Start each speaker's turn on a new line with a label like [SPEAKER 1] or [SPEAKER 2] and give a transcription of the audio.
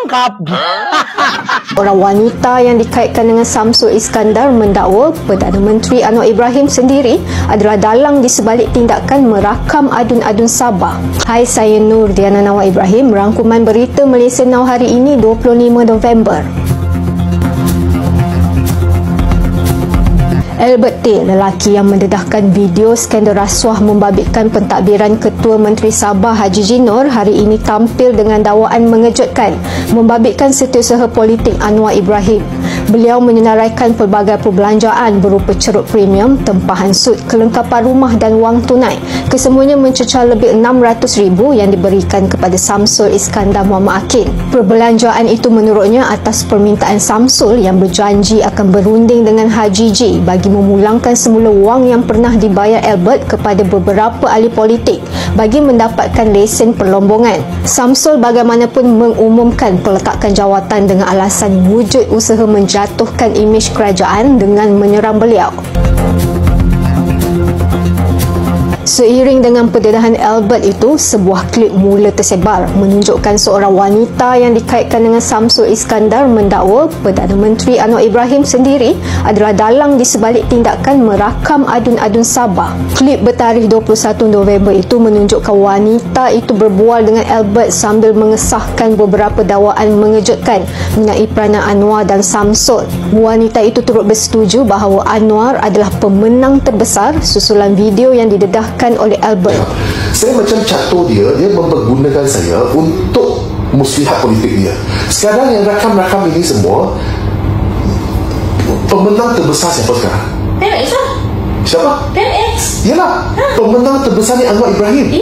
[SPEAKER 1] Tertangkap.
[SPEAKER 2] Orang wanita yang dikaitkan dengan Samsul Iskandar mendakwa Perdana Menteri Anwar Ibrahim sendiri adalah dalang di sebalik tindakan merakam adun-adun Sabah. Hai, saya Nur Diana Nawar Ibrahim, rangkuman berita Malaysia Now hari ini 25 November. Albert Tay, lelaki yang mendedahkan video skandal rasuah membabitkan pentadbiran Ketua Menteri Sabah Haji Jinor hari ini tampil dengan dakwaan mengejutkan membabitkan setiausaha politik Anwar Ibrahim. Beliau menyenaraikan pelbagai perbelanjaan berupa ceruk premium, tempahan sud, kelengkapan rumah dan wang tunai. Kesemuanya mencecah lebih 600,000 yang diberikan kepada Samsul Iskandar Muhammad Akin. Perbelanjaan itu menurutnya atas permintaan Samsul yang berjanji akan berunding dengan Haji J bagi memulangkan semula wang yang pernah dibayar Albert kepada beberapa ahli politik bagi mendapatkan lesen perlombongan. Samsul bagaimanapun mengumumkan peletakan jawatan dengan alasan wujud usaha menjatuhkan imej kerajaan dengan menyerang beliau. Seiring dengan pendedahan Albert itu, sebuah klip mula tersebar menunjukkan seorang wanita yang dikaitkan dengan Samsul Iskandar mendakwa Perdana Menteri Anwar Ibrahim sendiri adalah dalang di sebalik tindakan merakam adun-adun Sabah. Klip bertarikh 21 November itu menunjukkan wanita itu berbual dengan Albert sambil mengesahkan beberapa dakwaan mengejutkan mengenai peranan Anwar dan Samsul. Wanita itu turut bersetuju bahawa Anwar adalah pemenang terbesar susulan video yang didedahkan oleh Albert.
[SPEAKER 3] Saya macam catur dia mempergunakan saya untuk muslihat politik dia. Sekarang yang rakam-rakam ini semua, pemenang terbesar siapa sekarang?
[SPEAKER 4] PMX lah.
[SPEAKER 3] Siapa?
[SPEAKER 4] PMX.
[SPEAKER 3] Yalah, pemenang terbesar ni Anwar Ibrahim.